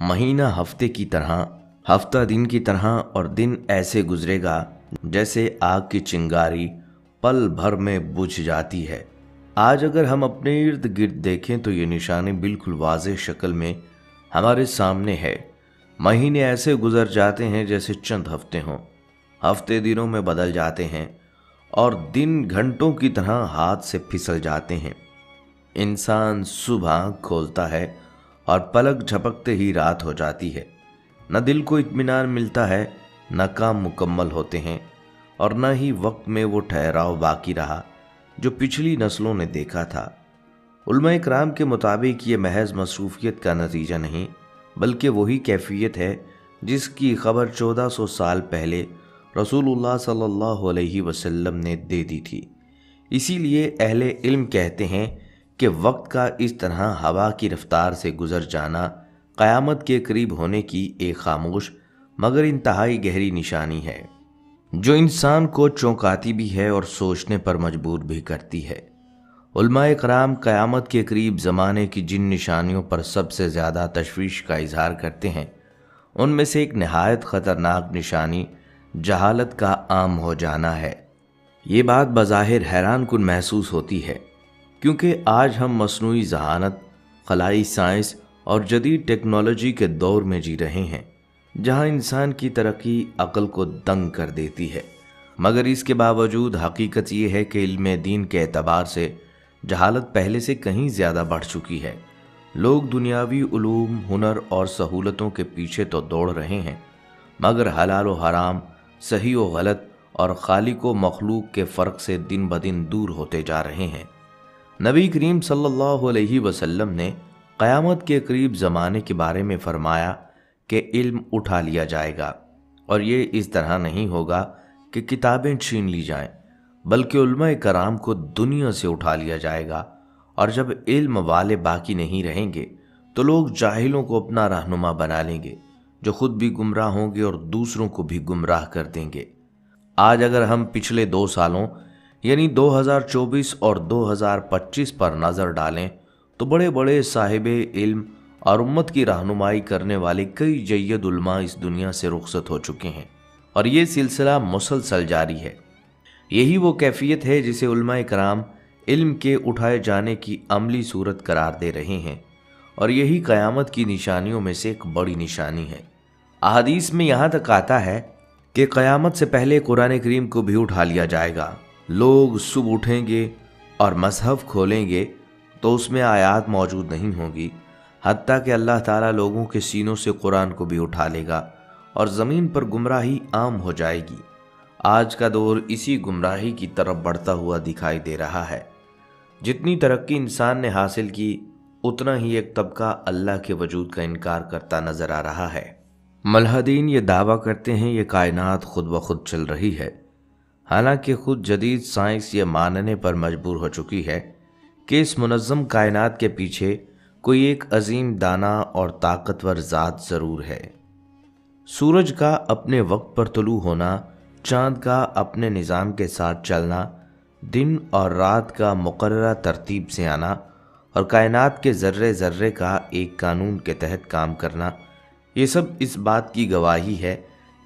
مہینہ ہفتے کی طرح، ہفتہ دن کی طرح، اور دن ایسے گزرے گا جیسے آگ کی چنگاری پل بھر میں بجھ جاتی ہے۔ آج اگر ہم اپنے ارد گرد دیکھیں تو یہ نشانی بالکل واضح شکل میں ہمارے سامنے ہے۔ مہینے ایسے گزر جاتے ہیں جیسے چند ہفتے ہوں، ہفتے دنوں میں بدل جاتے ہیں، اور دن گھنٹوں کی طرح ہاتھ سے پھسل جاتے ہیں۔ انسان صبح آنکھ کھولتا ہے اور پلک جھپکتے ہی رات ہو جاتی ہے۔ نہ دل کو اطمینان ملتا ہے، نہ کام مکمل ہوتے ہیں، اور نہ ہی وقت میں وہ ٹھہراؤ باقی رہا جو پچھلی نسلوں نے دیکھا تھا۔ علماء کرام کے مطابق یہ محض مصروفیت کا نتیجہ نہیں، بلکہ وہی کیفیت ہے جس کی خبر 1400 سال پہلے رسول اللہ صلی اللہ علیہ وسلم نے دے دی تھی۔ اسی لیے اہل علم کہتے ہیں کہ وقت کا اس طرح ہوا کی رفتار سے گزر جانا قیامت کے قریب ہونے کی ایک خاموش مگر انتہائی گہری نشانی ہے، جو انسان کو چونکاتی بھی ہے اور سوچنے پر مجبور بھی کرتی ہے۔ علماء کرام قیامت کے قریب زمانے کی جن نشانیوں پر سب سے زیادہ تشویش کا اظہار کرتے ہیں، ان میں سے ایک نہایت خطرناک نشانی جہالت کا عام ہو جانا ہے۔ یہ بات بظاہر حیران کن محسوس ہوتی ہے، کیونکہ آج ہم مصنوعی ذہانت، خلائی سائنس اور جدید ٹیکنالوجی کے دور میں جی رہے ہیں، جہاں انسان کی ترقی عقل کو دنگ کر دیتی ہے، مگر اس کے باوجود حقیقت یہ ہے کہ علم دین کے اعتبار سے جہالت پہلے سے کہیں زیادہ بڑھ چکی ہے۔ لوگ دنیاوی علوم، ہنر اور سہولتوں کے پیچھے تو دوڑ رہے ہیں، مگر حلال و حرام، صحیح و غلط اور خالق و مخلوق کے فرق سے دن بدن دور ہوتے جا رہے ہیں۔ نبی کریم صلی اللہ علیہ وسلم نے قیامت کے قریب زمانے کے بارے میں فرمایا کہ علم اٹھا لیا جائے گا، اور یہ اس طرح نہیں ہوگا کہ کتابیں چھین لی جائیں، بلکہ علماء کرام کو دنیا سے اٹھا لیا جائے گا، اور جب علم والے باقی نہیں رہیں گے تو لوگ جاہلوں کو اپنا رہنما بنا لیں گے، جو خود بھی گمراہ ہوں گے اور دوسروں کو بھی گمراہ کر دیں گے۔ آج اگر ہم پچھلے 2 سالوں یعنی 2024 اور 2025 پر نظر ڈالیں تو بڑے بڑے صاحب علم اور امت کی رہنمائی کرنے والے کئی جید علماء اس دنیا سے رخصت ہو چکے ہیں، اور یہ سلسلہ مسلسل جاری ہے۔ یہی وہ کیفیت ہے جسے علماء کرام علم کے اٹھائے جانے کی عملی صورت قرار دے رہے ہیں، اور یہی قیامت کی نشانیوں میں سے ایک بڑی نشانی ہے۔ احادیث میں یہاں تک آتا ہے کہ قیامت سے پہلے قرآن کریم کو بھی اٹھا لیا جائے گا۔ لوگ صبح اٹھیں گے اور مصحف کھولیں گے تو اس میں آیات موجود نہیں ہوں گی، حتیٰ کہ اللہ تعالیٰ لوگوں کے سینوں سے قرآن کو بھی اٹھا لے گا، اور زمین پر گمراہی عام ہو جائے گی۔ آج کا دور اسی گمراہی کی طرف بڑھتا ہوا دکھائی دے رہا ہے۔ جتنی ترقی انسان نے حاصل کی، اتنا ہی ایک طبقہ اللہ کے وجود کا انکار کرتا نظر آ رہا ہے۔ ملحدین یہ دعویٰ کرتے ہیں یہ کائنات خود بخود چل رہی ہے، حالانکہ خود جدید سائنس یہ ماننے پر مجبور ہو چکی ہے کہ اس منظم کائنات کے پیچھے کوئی ایک عظیم دانا اور طاقتور ذات ضرور ہے۔ سورج کا اپنے وقت پر طلوع ہونا، چاند کا اپنے نظام کے ساتھ چلنا، دن اور رات کا مقررہ ترتیب سے آنا، اور کائنات کے ذرے ذرے کا ایک قانون کے تحت کام کرنا، یہ سب اس بات کی گواہی ہے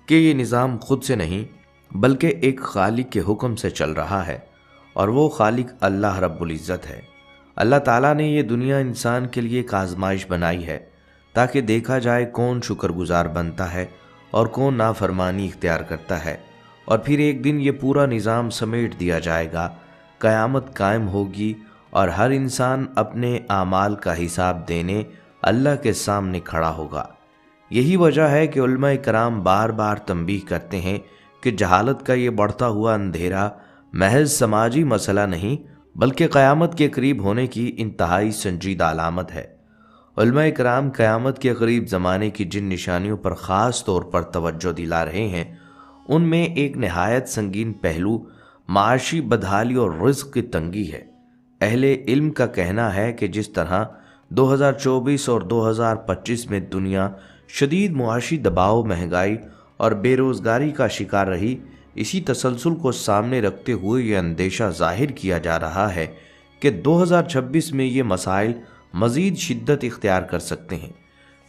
کہ یہ نظام خود سے نہیں بلکہ ایک خالق کے حکم سے چل رہا ہے، اور وہ خالق اللہ رب العزت ہے۔ اللہ تعالیٰ نے یہ دنیا انسان کے لیے ایک آزمائش بنائی ہے تاکہ دیکھا جائے کون شکر گزار بنتا ہے اور کون نافرمانی اختیار کرتا ہے، اور پھر ایک دن یہ پورا نظام سمیٹ دیا جائے گا، قیامت قائم ہوگی، اور ہر انسان اپنے اعمال کا حساب دینے اللہ کے سامنے کھڑا ہوگا۔ یہی وجہ ہے کہ علماء کرام بار بار تنبیہ کرتے ہیں کہ جہالت کا یہ بڑھتا ہوا اندھیرا محض سماجی مسئلہ نہیں بلکہ قیامت کے قریب ہونے کی انتہائی سنجیدہ علامت ہے۔ علماء کرام قیامت کے قریب زمانے کی جن نشانیوں پر خاص طور پر توجہ دلا رہے ہیں، ان میں ایک نہایت سنگین پہلو معاشی بدحالی اور رزق کی تنگی ہے۔ اہل علم کا کہنا ہے کہ جس طرح 2024 اور 2025 میں دنیا شدید معاشی دباؤ، مہنگائی اور بے روزگاری کا شکار رہی، اسی تسلسل کو سامنے رکھتے ہوئے یہ اندیشہ ظاہر کیا جا رہا ہے کہ 2026 میں یہ مسائل مزید شدت اختیار کر سکتے ہیں۔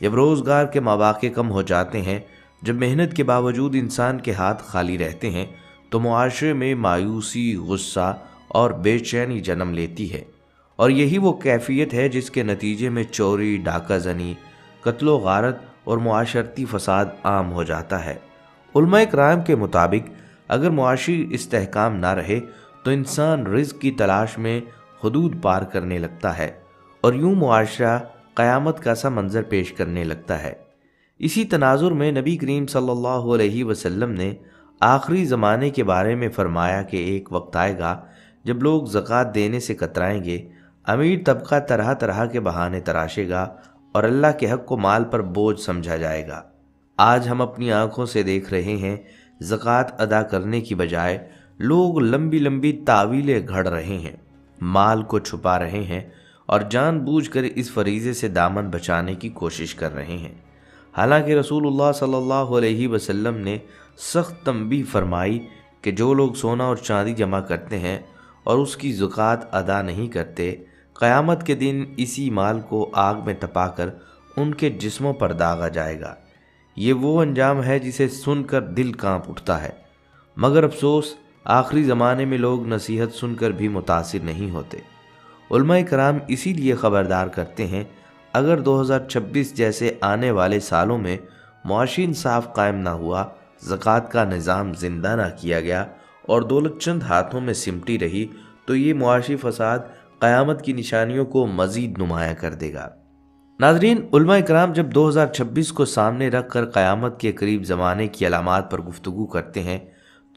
جب روزگار کے مواقع کم ہو جاتے ہیں، جب محنت کے باوجود انسان کے ہاتھ خالی رہتے ہیں، تو معاشرے میں مایوسی، غصہ اور بے چینی جنم لیتی ہے، اور یہی وہ کیفیت ہے جس کے نتیجے میں چوری، ڈاکہ زنی، قتل و غارت اور معاشرتی فساد عام ہو جاتا ہے۔ علماء کرام کے مطابق اگر معاشی استحکام نہ رہے تو انسان رزق کی تلاش میں حدود پار کرنے لگتا ہے، اور یوں معاشرہ قیامت کا سا منظر پیش کرنے لگتا ہے۔ اسی تناظر میں نبی کریم صلی اللہ علیہ وسلم نے آخری زمانے کے بارے میں فرمایا کہ ایک وقت آئے گا جب لوگ زکوٰۃ دینے سے کترائیں گے، امیر طبقہ طرح طرح کے بہانے تراشے گا اور اللہ کے حق کو مال پر بوجھ سمجھا جائے گا۔ آج ہم اپنی آنکھوں سے دیکھ رہے ہیں، زکوٰۃ ادا کرنے کی بجائے لوگ لمبی لمبی تعویلیں گھڑ رہے ہیں، مال کو چھپا رہے ہیں اور جان بوجھ کر اس فریضے سے دامن بچانے کی کوشش کر رہے ہیں، حالانکہ رسول اللہ صلی اللہ علیہ وسلم نے سخت تنبیہ فرمائی کہ جو لوگ سونا اور چاندی جمع کرتے ہیں اور اس کی زکوٰۃ ادا نہیں کرتے، قیامت کے دن اسی مال کو آگ میں تپا کر ان کے جسموں پر داغا جائے گا۔ یہ وہ انجام ہے جسے سن کر دل کانپ اٹھتا ہے، مگر افسوس آخری زمانے میں لوگ نصیحت سن کر بھی متاثر نہیں ہوتے۔ علماء کرام اسی لیے خبردار کرتے ہیں، اگر 2026 جیسے آنے والے سالوں میں معاشی انصاف قائم نہ ہوا، زکوٰۃ کا نظام زندہ نہ کیا گیا اور دولت چند ہاتھوں میں سمٹی رہی، تو یہ معاشی فساد قیامت کی نشانیوں کو مزید نمایاں کر دے گا۔ ناظرین، علماء کرام جب 2026 کو سامنے رکھ کر قیامت کے قریب زمانے کی علامات پر گفتگو کرتے ہیں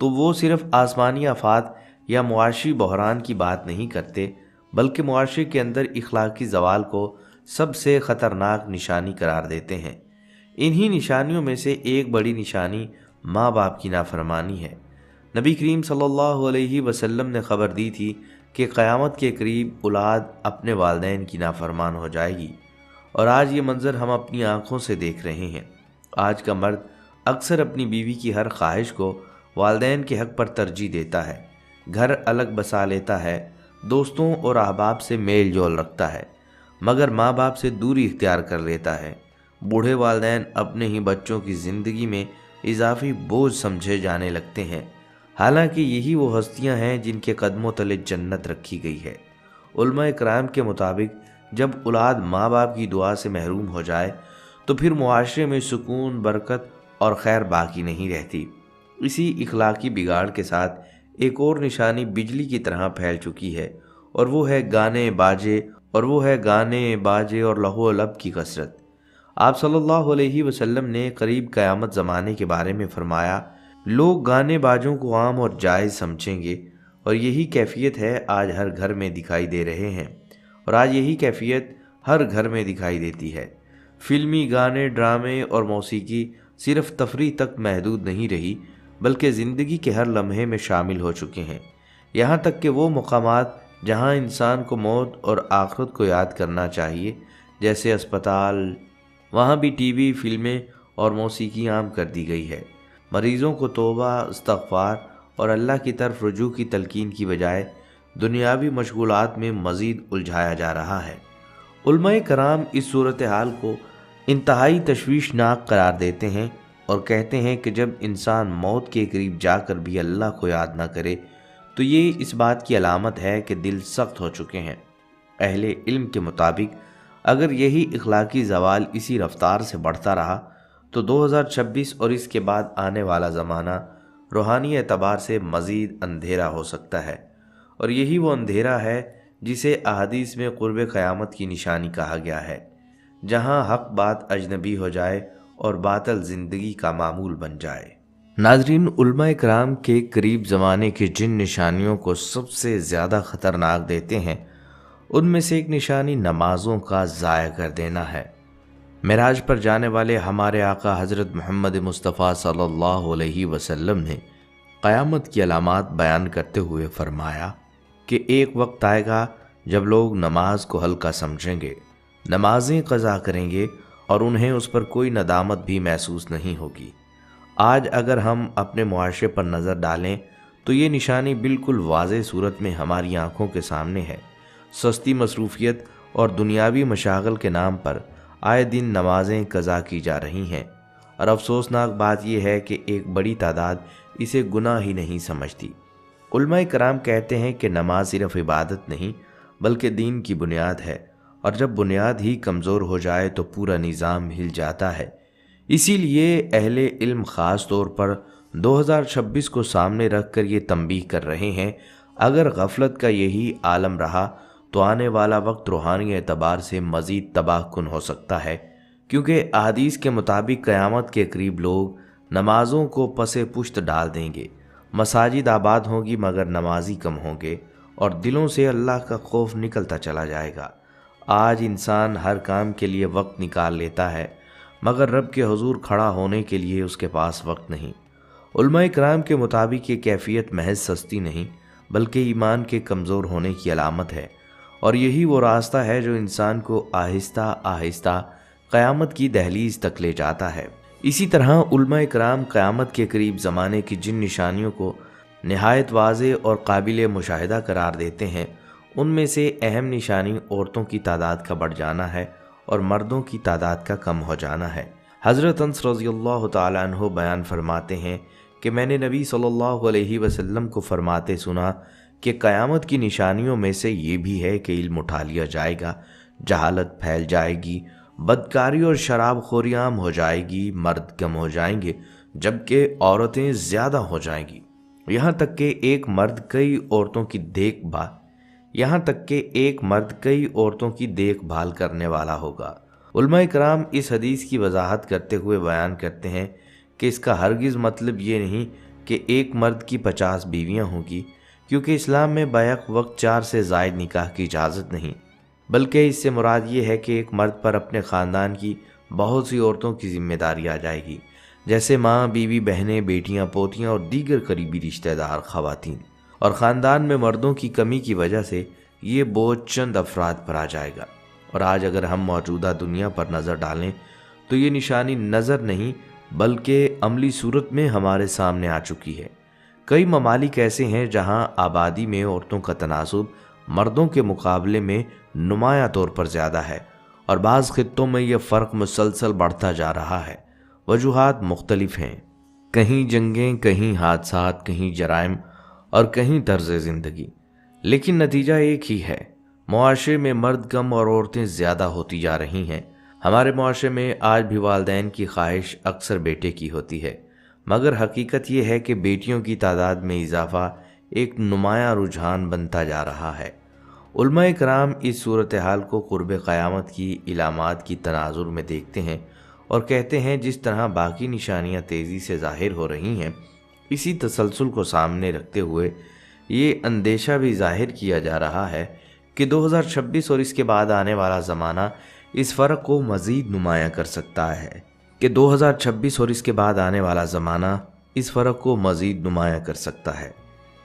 تو وہ صرف آسمانی آفات یا معاشی بحران کی بات نہیں کرتے، بلکہ معاشرے کے اندر اخلاقی زوال کو سب سے خطرناک نشانی قرار دیتے ہیں۔ انہی نشانیوں میں سے ایک بڑی نشانی ماں باپ کی نافرمانی ہے۔ نبی کریم صلی اللہ علیہ وسلم نے خبر دی تھی کہ قیامت کے قریب اولاد اپنے والدین کی نافرمان ہو جائے گی، اور آج یہ منظر ہم اپنی آنکھوں سے دیکھ رہے ہیں۔ آج کا مرد اکثر اپنی بیوی کی ہر خواہش کو والدین کے حق پر ترجیح دیتا ہے، گھر الگ بسا لیتا ہے، دوستوں اور احباب سے میل جول رکھتا ہے، مگر ماں باپ سے دوری اختیار کر لیتا ہے۔ بوڑھے والدین اپنے ہی بچوں کی زندگی میں اضافی بوجھ سمجھے جانے لگتے ہیں، حالانکہ یہی وہ ہستیاں ہیں جن کے قدموں تلے جنت رکھی گئی ہے۔ علماء کرام کے مطابق جب اولاد ماں باپ کی دعا سے محروم ہو جائے تو پھر معاشرے میں سکون، برکت اور خیر باقی نہیں رہتی۔ اسی اخلاقی بگاڑ کے ساتھ ایک اور نشانی بجلی کی طرح پھیل چکی ہے، اور وہ ہے گانے باجے اور لہو و لب کی کثرت۔ آپ صلی اللہ علیہ وسلم نے قریب قیامت زمانے کے بارے میں فرمایا، لوگ گانے باجوں کو عام اور جائز سمجھیں گے، اور یہی کیفیت ہے آج ہر گھر میں دکھائی دے رہے ہیں، اور آج یہی کیفیت ہر گھر میں دکھائی دیتی ہے۔ فلمی گانے، ڈرامے اور موسیقی صرف تفریح تک محدود نہیں رہی، بلکہ زندگی کے ہر لمحے میں شامل ہو چکے ہیں، یہاں تک کہ وہ مقامات جہاں انسان کو موت اور آخرت کو یاد کرنا چاہیے، جیسے اسپتال، وہاں بھی ٹی وی، فلمیں اور موسیقی عام کر دی گئی ہے۔ مریضوں کو توبہ، استغفار اور اللہ کی طرف رجوع کی تلقین کی بجائے دنیاوی مشغولات میں مزید الجھایا جا رہا ہے۔ علماء کرام اس صورتحال کو انتہائی تشویشناک قرار دیتے ہیں اور کہتے ہیں کہ جب انسان موت کے قریب جا کر بھی اللہ کو یاد نہ کرے تو یہ اس بات کی علامت ہے کہ دل سخت ہو چکے ہیں۔ اہل علم کے مطابق اگر یہی اخلاقی زوال اسی رفتار سے بڑھتا رہا تو 2026 اور اس کے بعد آنے والا زمانہ روحانی اعتبار سے مزید اندھیرا ہو سکتا ہے، اور یہی وہ اندھیرا ہے جسے احادیث میں قرب قیامت کی نشانی کہا گیا ہے، جہاں حق بات اجنبی ہو جائے اور باطل زندگی کا معمول بن جائے۔ ناظرین، علماء کرام کے قریب زمانے کی جن نشانیوں کو سب سے زیادہ خطرناک دیتے ہیں ان میں سے ایک نشانی نمازوں کا ضائع کر دینا ہے۔ معراج پر جانے والے ہمارے آقا حضرت محمد مصطفیٰ صلی اللہ علیہ وسلم نے قیامت کی علامات بیان کرتے ہوئے فرمایا کہ ایک وقت آئے گا جب لوگ نماز کو ہلکا سمجھیں گے، نمازیں قضا کریں گے اور انہیں اس پر کوئی ندامت بھی محسوس نہیں ہوگی۔ آج اگر ہم اپنے معاشرے پر نظر ڈالیں تو یہ نشانی بالکل واضح صورت میں ہماری آنکھوں کے سامنے ہے۔ سستی مصروفیت اور دنیاوی مشاغل کے نام پر آئے دن نمازیں قضا کی جا رہی ہیں، اور افسوسناک بات یہ ہے کہ ایک بڑی تعداد اسے گناہ ہی نہیں سمجھتی۔ علماء کرام کہتے ہیں کہ نماز صرف عبادت نہیں بلکہ دین کی بنیاد ہے، اور جب بنیاد ہی کمزور ہو جائے تو پورا نظام ہل جاتا ہے۔ اسی لیے اہل علم خاص طور پر 2026 کو سامنے رکھ کر یہ تنبیہ کر رہے ہیں، اگر غفلت کا یہی عالم رہا تو آنے والا وقت روحانی اعتبار سے مزید تباہ کن ہو سکتا ہے، کیونکہ احادیث کے مطابق قیامت کے قریب لوگ نمازوں کو پس پشت ڈال دیں گے، مساجد آباد ہوں گی مگر نمازی کم ہوں گے، اور دلوں سے اللہ کا خوف نکلتا چلا جائے گا۔ آج انسان ہر کام کے لیے وقت نکال لیتا ہے مگر رب کے حضور کھڑا ہونے کے لیے اس کے پاس وقت نہیں۔ علماء کرام کے مطابق یہ کیفیت محض سستی نہیں بلکہ ایمان کے کمزور ہونے کی علامت ہے، اور یہی وہ راستہ ہے جو انسان کو آہستہ آہستہ قیامت کی دہلیز تک لے جاتا ہے۔ اسی طرح علماء کرام قیامت کے قریب زمانے کی جن نشانیوں کو نہایت واضح اور قابل مشاہدہ قرار دیتے ہیں، ان میں سے اہم نشانی عورتوں کی تعداد کا بڑھ جانا ہے اور مردوں کی تعداد کا کم ہو جانا ہے۔ حضرت انس رضی اللہ تعالیٰ عنہ بیان فرماتے ہیں کہ میں نے نبی صلی اللہ علیہ وسلم کو فرماتے سنا کہ قیامت کی نشانیوں میں سے یہ بھی ہے کہ علم اٹھا لیا جائے گا، جہالت پھیل جائے گی، بدکاری اور شراب خوری عام ہو جائے گی، مرد کم ہو جائیں گے جبکہ عورتیں زیادہ ہو جائیں گی، یہاں تک کہ ایک مرد کئی عورتوں کی دیکھ بھال کرنے والا ہوگا۔ علماء کرام اس حدیث کی وضاحت کرتے ہوئے بیان کرتے ہیں کہ اس کا ہرگز مطلب یہ نہیں کہ ایک مرد کی 50 بیویاں ہوں گی، کیونکہ اسلام میں بیک وقت 4 سے زائد نکاح کی اجازت نہیں، بلکہ اس سے مراد یہ ہے کہ ایک مرد پر اپنے خاندان کی بہت سی عورتوں کی ذمہ داری آ جائے گی، جیسے ماں، بیوی، بہنیں، بیٹیاں، پوتیاں اور دیگر قریبی رشتہ دار خواتین، اور خاندان میں مردوں کی کمی کی وجہ سے یہ بوجھ چند افراد پر آ جائے گا۔ اور آج اگر ہم موجودہ دنیا پر نظر ڈالیں تو یہ نشانی نظر نہیں بلکہ عملی صورت میں ہمارے سامنے آ چکی ہے۔ کئی ممالک ایسے ہیں جہاں آبادی میں عورتوں کا تناسب مردوں کے مقابلے میں نمایاں طور پر زیادہ ہے، اور بعض خطوں میں یہ فرق مسلسل بڑھتا جا رہا ہے۔ وجوہات مختلف ہیں، کہیں جنگیں، کہیں حادثات، کہیں جرائم اور کہیں طرز زندگی، لیکن نتیجہ ایک ہی ہے، معاشرے میں مرد کم اور عورتیں زیادہ ہوتی جا رہی ہیں۔ ہمارے معاشرے میں آج بھی والدین کی خواہش اکثر بیٹے کی ہوتی ہے، مگر حقیقت یہ ہے کہ بیٹیوں کی تعداد میں اضافہ ایک نمایاں رجحان بنتا جا رہا ہے۔ علماء کرام اس صورتحال کو قرب قیامت کی علامات کی تناظر میں دیکھتے ہیں اور کہتے ہیں جس طرح باقی نشانیاں تیزی سے ظاہر ہو رہی ہیں، اسی تسلسل کو سامنے رکھتے ہوئے یہ اندیشہ بھی ظاہر کیا جا رہا ہے کہ 2026 اور اس کے بعد آنے والا زمانہ اس فرق کو مزید نمایاں کر سکتا ہے۔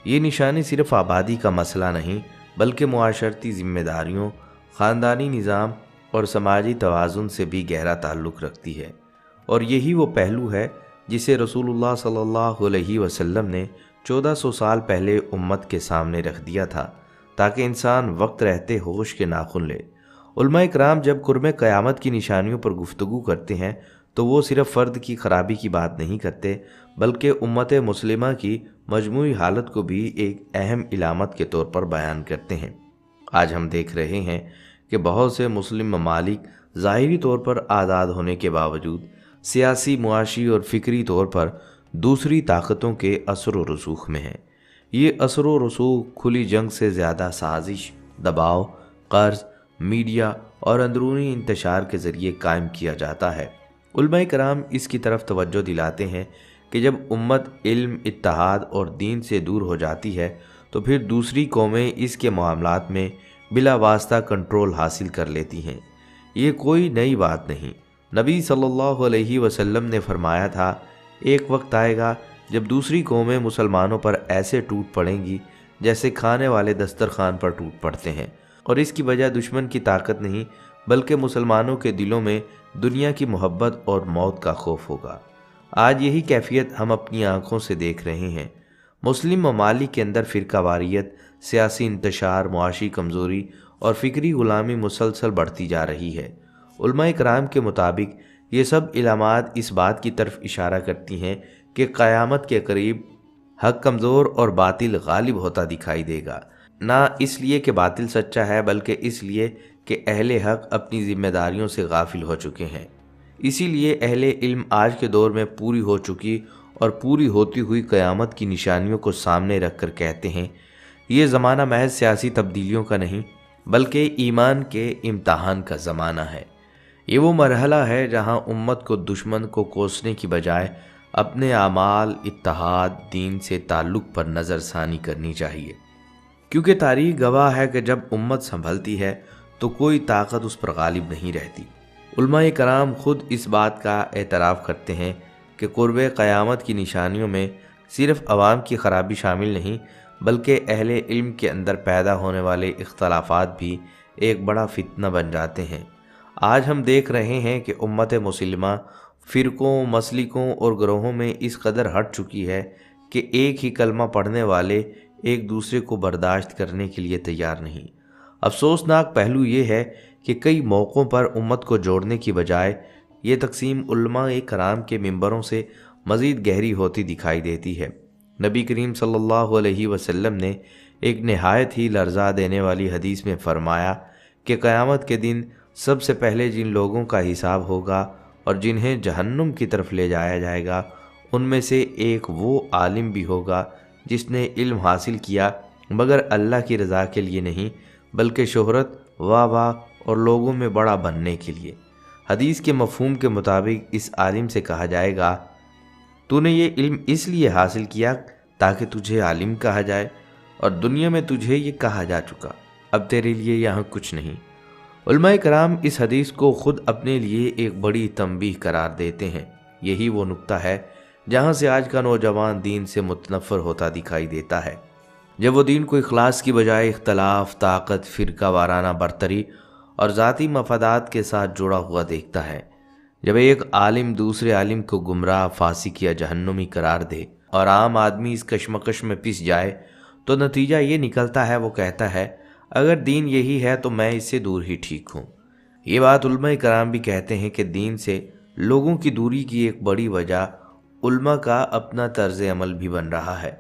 یہ نشانی صرف آبادی کا مسئلہ نہیں بلکہ معاشرتی ذمہ داریوں، خاندانی نظام اور سماجی توازن سے بھی گہرا تعلق رکھتی ہے، اور یہی وہ پہلو ہے جسے رسول اللہ صلی اللہ علیہ وسلم نے 1400 سال پہلے امت کے سامنے رکھ دیا تھا تاکہ انسان وقت رہتے ہوش کے ناخن لے۔ علماء کرام جب قرب قیامت کی نشانیوں پر گفتگو کرتے ہیں تو وہ صرف فرد کی خرابی کی بات نہیں کرتے بلکہ امت مسلمہ کی مجموعی حالت کو بھی ایک اہم علامت کے طور پر بیان کرتے ہیں۔ آج ہم دیکھ رہے ہیں کہ بہت سے مسلم ممالک ظاہری طور پر آزاد ہونے کے باوجود سیاسی، معاشی اور فکری طور پر دوسری طاقتوں کے اثر و رسوخ میں ہیں۔ یہ اثر و رسوخ کھلی جنگ سے زیادہ سازش، دباؤ، قرض، میڈیا اور اندرونی انتشار کے ذریعے قائم کیا جاتا ہے۔ علماء کرام اس کی طرف توجہ دلاتے ہیں کہ جب امت علم، اتحاد اور دین سے دور ہو جاتی ہے تو پھر دوسری قومیں اس کے معاملات میں بلا واسطہ کنٹرول حاصل کر لیتی ہیں۔ یہ کوئی نئی بات نہیں، نبی صلی اللہ علیہ وسلم نے فرمایا تھا، ایک وقت آئے گا جب دوسری قومیں مسلمانوں پر ایسے ٹوٹ پڑیں گی جیسے کھانے والے دسترخوان پر ٹوٹ پڑتے ہیں، اور اس کی وجہ دشمن کی طاقت نہیں بلکہ مسلمانوں کے دلوں میں دنیا کی محبت اور موت کا خوف ہوگا۔ آج یہی کیفیت ہم اپنی آنکھوں سے دیکھ رہے ہیں۔ مسلم ممالک کے اندر فرقہ واریت، سیاسی انتشار، معاشی کمزوری اور فکری غلامی مسلسل بڑھتی جا رہی ہے، علماء کرام کے مطابق یہ سب علامات اس بات کی طرف اشارہ کرتی ہیں کہ قیامت کے قریب حق کمزور اور باطل غالب ہوتا دکھائی دے گا، نہ اس لیے کہ باطل سچا ہے بلکہ اس لیے کہ اہل حق اپنی ذمہ داریوں سے غافل ہو چکے ہیں۔ اسی لیے اہل علم آج کے دور میں پوری ہو چکی اور پوری ہوتی ہوئی قیامت کی نشانیوں کو سامنے رکھ کر کہتے ہیں یہ زمانہ محض سیاسی تبدیلیوں کا نہیں بلکہ ایمان کے امتحان کا زمانہ ہے۔ یہ وہ مرحلہ ہے جہاں امت کو دشمن کو کوسنے کی بجائے اپنے اعمال، اتحاد، دین سے تعلق پر نظر ثانی کرنی چاہیے، کیونکہ تاریخ گواہ ہے کہ جب امت سنبھلتی ہے تو کوئی طاقت اس پر غالب نہیں رہتی۔ علماء کرام خود اس بات کا اعتراف کرتے ہیں کہ قرب قیامت کی نشانیوں میں صرف عوام کی خرابی شامل نہیں بلکہ اہل علم کے اندر پیدا ہونے والے اختلافات بھی ایک بڑا فتنہ بن جاتے ہیں۔ آج ہم دیکھ رہے ہیں کہ امت مسلمہ فرقوں، مسلکوں اور گروہوں میں اس قدر ہٹ چکی ہے کہ ایک ہی کلمہ پڑھنے والے ایک دوسرے کو برداشت کرنے کے لیے تیار نہیں۔ افسوسناک پہلو یہ ہے کہ کئی موقعوں پر امت کو جوڑنے کی بجائے یہ تقسیم علماء کرام کے منبروں سے مزید گہری ہوتی دکھائی دیتی ہے۔ نبی کریم صلی اللہ علیہ وسلم نے ایک نہایت ہی لرزا دینے والی حدیث میں فرمایا کہ قیامت کے دن سب سے پہلے جن لوگوں کا حساب ہوگا اور جنہیں جہنم کی طرف لے جایا جائے گا ان میں سے ایک وہ عالم بھی ہوگا جس نے علم حاصل کیا مگر اللہ کی رضا کے لیے نہیں بلکہ شہرت، واہ اور لوگوں میں بڑا بننے کے لیے۔ حدیث کے مفہوم کے مطابق اس عالم سے کہا جائے گا تو نے یہ علم اس لیے حاصل کیا تاکہ تجھے عالم کہا جائے اور دنیا میں تجھے یہ کہا جا چکا، اب تیرے لیے یہاں کچھ نہیں۔ علماء کرام اس حدیث کو خود اپنے لیے ایک بڑی تنبیہ قرار دیتے ہیں۔ یہی وہ نقطہ ہے جہاں سے آج کا نوجوان دین سے متنفر ہوتا دکھائی دیتا ہے، جب وہ دین کو اخلاص کی بجائے اختلاف، طاقت، فرقہ وارانہ برتری اور ذاتی مفادات کے ساتھ جڑا ہوا دیکھتا ہے۔ جب ایک عالم دوسرے عالم کو گمراہ، فاسق یا جہنمی قرار دے اور عام آدمی اس کشمکش میں پس جائے تو نتیجہ یہ نکلتا ہے وہ کہتا ہے اگر دین یہی ہے تو میں اس سے دور ہی ٹھیک ہوں۔ یہ بات علماء کرام بھی کہتے ہیں کہ دین سے لوگوں کی دوری کی ایک بڑی وجہ علماء کا اپنا طرز عمل بھی بن رہا ہے،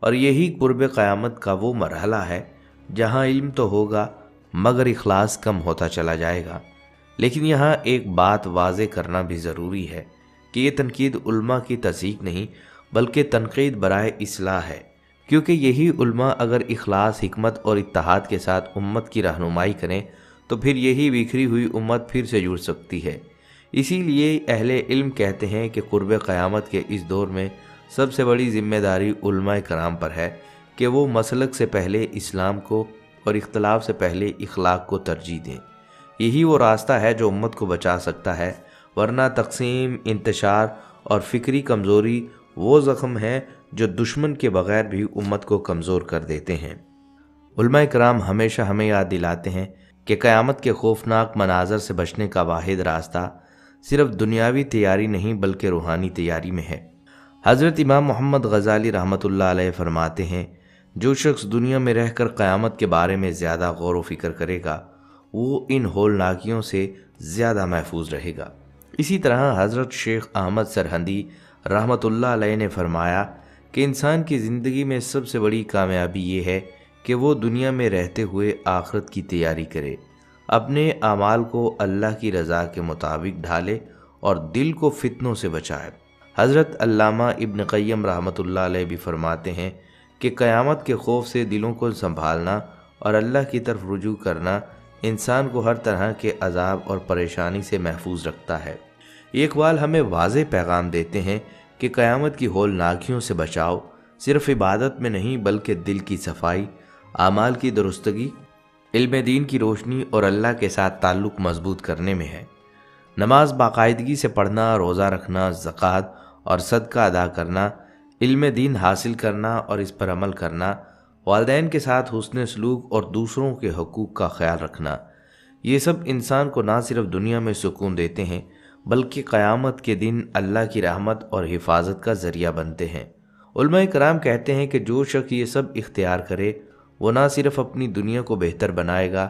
اور یہی قرب قیامت کا وہ مرحلہ ہے جہاں علم تو ہوگا مگر اخلاص کم ہوتا چلا جائے گا۔ لیکن یہاں ایک بات واضح کرنا بھی ضروری ہے کہ یہ تنقید علماء کی تصحیح نہیں بلکہ تنقید برائے اصلاح ہے، کیونکہ یہی علماء اگر اخلاص، حکمت اور اتحاد کے ساتھ امت کی رہنمائی کریں تو پھر یہی بکھری ہوئی امت پھر سے جڑ سکتی ہے۔ اسی لیے اہل علم کہتے ہیں کہ قرب قیامت کے اس دور میں سب سے بڑی ذمہ داری علماء کرام پر ہے کہ وہ مسلک سے پہلے اسلام کو اور اختلاف سے پہلے اخلاق کو ترجیح دیں۔ یہی وہ راستہ ہے جو امت کو بچا سکتا ہے، ورنہ تقسیم، انتشار اور فکری کمزوری وہ زخم ہیں جو دشمن کے بغیر بھی امت کو کمزور کر دیتے ہیں۔ علماء کرام ہمیشہ ہمیں یاد دلاتے ہیں کہ قیامت کے خوفناک مناظر سے بچنے کا واحد راستہ صرف دنیاوی تیاری نہیں بلکہ روحانی تیاری میں ہے۔ حضرت امام محمد غزالی رحمۃ اللہ علیہ فرماتے ہیں جو شخص دنیا میں رہ کر قیامت کے بارے میں زیادہ غور و فکر کرے گا وہ ان ہولناکیوں سے زیادہ محفوظ رہے گا۔ اسی طرح حضرت شیخ احمد سرہندی رحمۃ اللہ علیہ نے فرمایا کہ انسان کی زندگی میں سب سے بڑی کامیابی یہ ہے کہ وہ دنیا میں رہتے ہوئے آخرت کی تیاری کرے، اپنے اعمال کو اللہ کی رضا کے مطابق ڈھالے اور دل کو فتنوں سے بچائے۔ حضرت علامہ ابن قیم رحمۃ اللہ علیہ بھی فرماتے ہیں کہ قیامت کے خوف سے دلوں کو سنبھالنا اور اللہ کی طرف رجوع کرنا انسان کو ہر طرح کے عذاب اور پریشانی سے محفوظ رکھتا ہے۔ یہ اقوال ہمیں واضح پیغام دیتے ہیں کہ قیامت کی ہولناکیوں سے بچاؤ صرف عبادت میں نہیں بلکہ دل کی صفائی، اعمال کی درستگی، علم دین کی روشنی اور اللہ کے ساتھ تعلق مضبوط کرنے میں ہے۔ نماز باقاعدگی سے پڑھنا، روزہ رکھنا، زکوٰۃ اور صدقہ ادا کرنا، علم دین حاصل کرنا اور اس پر عمل کرنا، والدین کے ساتھ حسن سلوک اور دوسروں کے حقوق کا خیال رکھنا، یہ سب انسان کو نہ صرف دنیا میں سکون دیتے ہیں بلکہ قیامت کے دن اللہ کی رحمت اور حفاظت کا ذریعہ بنتے ہیں۔ علماء کرام کہتے ہیں کہ جو شخص یہ سب اختیار کرے وہ نہ صرف اپنی دنیا کو بہتر بنائے گا